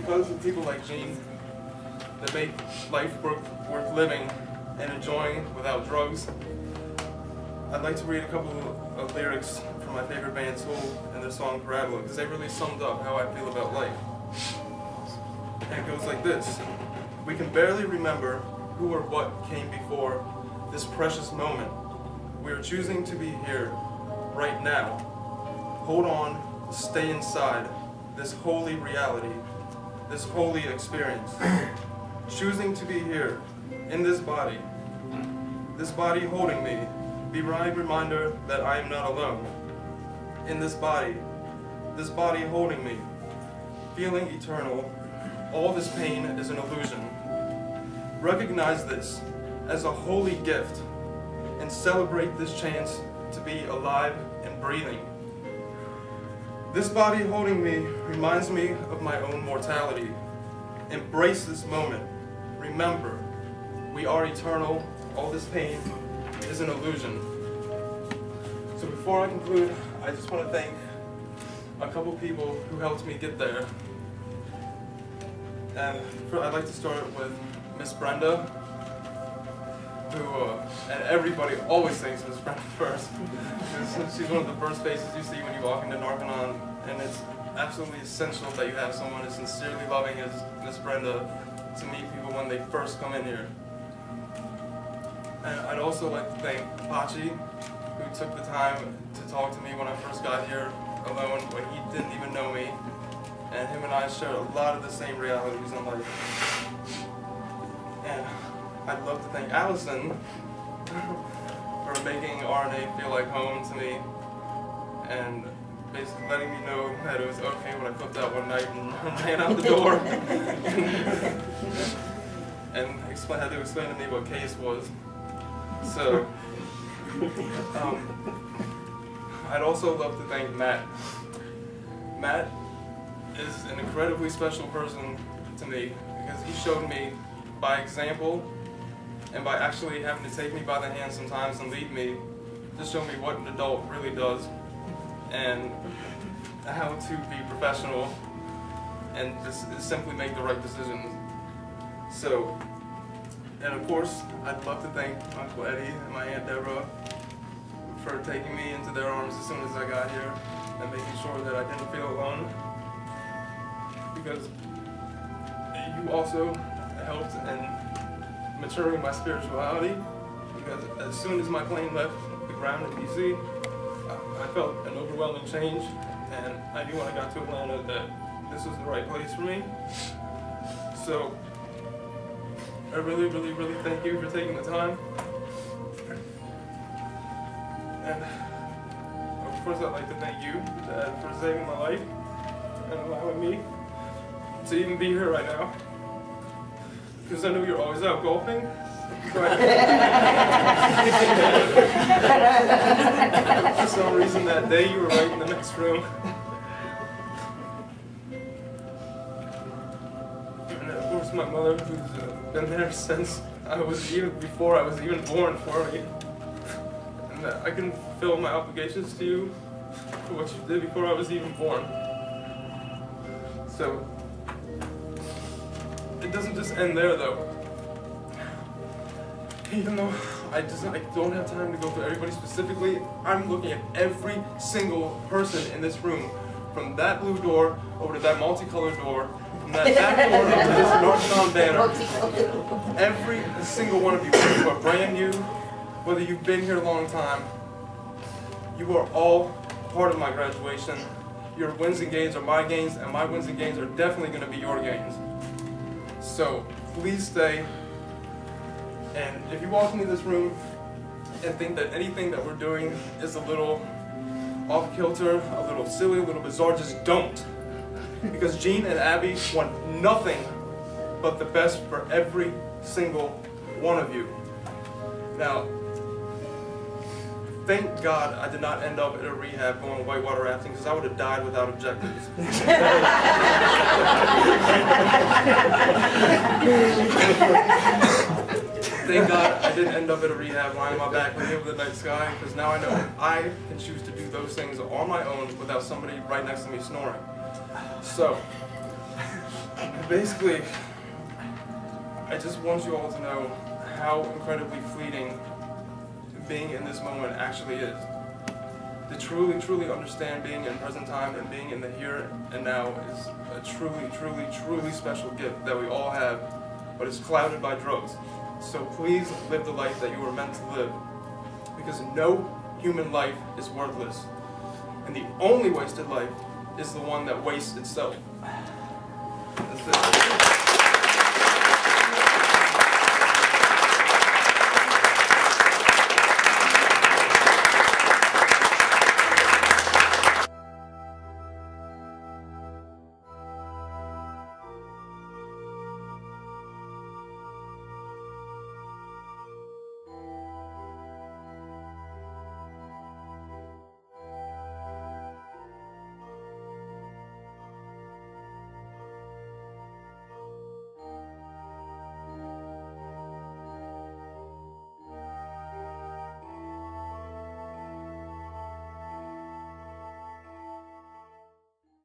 because of people like Gene that make life worth living and enjoying without drugs, I'd like to read a couple of lyrics from my favorite band, Tool, and their song Parabola, because they really summed up how I feel about life. And it goes like this: we can barely remember who or what came before this precious moment. We are choosing to be here right now. Hold on, stay inside this holy reality, this holy experience. Choosing to be here in this body holding me, be my reminder that I am not alone. In this body holding me, feeling eternal, all this pain is an illusion. Recognize this as a holy gift and celebrate this chance to be alive and breathing. This body holding me reminds me of my own mortality. Embrace this moment. Remember, we are eternal. All this pain is an illusion. So before I conclude, I just want to thank a couple people who helped me get there. And I'd like to start with Miss Brenda, who, and everybody always thanks Miss Brenda first. She's one of the first faces you see when you walk into Narconon, and it's absolutely essential that you have someone as sincerely loving as Miss Brenda to meet people when they first come in here. And I'd also like to thank Pachi, who took the time to talk to me when I first got here alone, when he didn't even know me. And him and I share a lot of the same realities in life. And I'd love to thank Allison for making RNA feel like home to me, and basically letting me know that it was okay when I flipped out one night and ran out the door. And had to explain to me what case was. So, I'd also love to thank Matt. Matt is an incredibly special person to me because he showed me by example and by actually having to take me by the hand sometimes and lead me to show me what an adult really does and how to be professional and just simply make the right decisions. So, and of course, I'd love to thank Uncle Eddie and my Aunt Deborah for taking me into their arms as soon as I got here and making sure that I didn't feel alone. Because you also helped in maturing my spirituality, because as soon as my plane left the ground in DC, I felt an overwhelming change, and I knew when I got to Atlanta that this was the right place for me. So I really, really, really thank you for taking the time. And of course I'd like to thank you, Dad, for saving my life and allowing me to even be here right now. Because I know you're always out golfing. For some reason that day you were right in the next room. And of course my mother, who's been there since before I was even born for me. And that I can fulfill my obligations to you for what you did before I was even born. So, it doesn't just end there though. Even though I don't have time to go through everybody specifically, I'm looking at every single person in this room, from that blue door over to that multicolored door, from that back door up to this Narconon banner. Every single one of you, whether you are brand new, whether you've been here a long time, you are all part of my graduation. Your wins and gains are my gains, and my wins and gains are definitely going to be your gains. So please stay. And if you walk into this room and think that anything that we're doing is a little off kilter, a little silly, a little bizarre, just don't. Because Gene and Abby want nothing but the best for every single one of you. Now, thank God I did not end up at a rehab going whitewater rafting, because I would have died without objectives. Thank God I didn't end up at a rehab lying on my back looking over the night sky, because now I know I can choose to do those things on my own without somebody right next to me snoring. So, basically, I just want you all to know how incredibly fleeting being in this moment actually is. To truly, truly understand being in present time and being in the here and now is a truly, truly, truly special gift that we all have, but it's clouded by drugs. So please live the life that you were meant to live, because no human life is worthless. And the only wasted life is the one that wastes itself. That's it.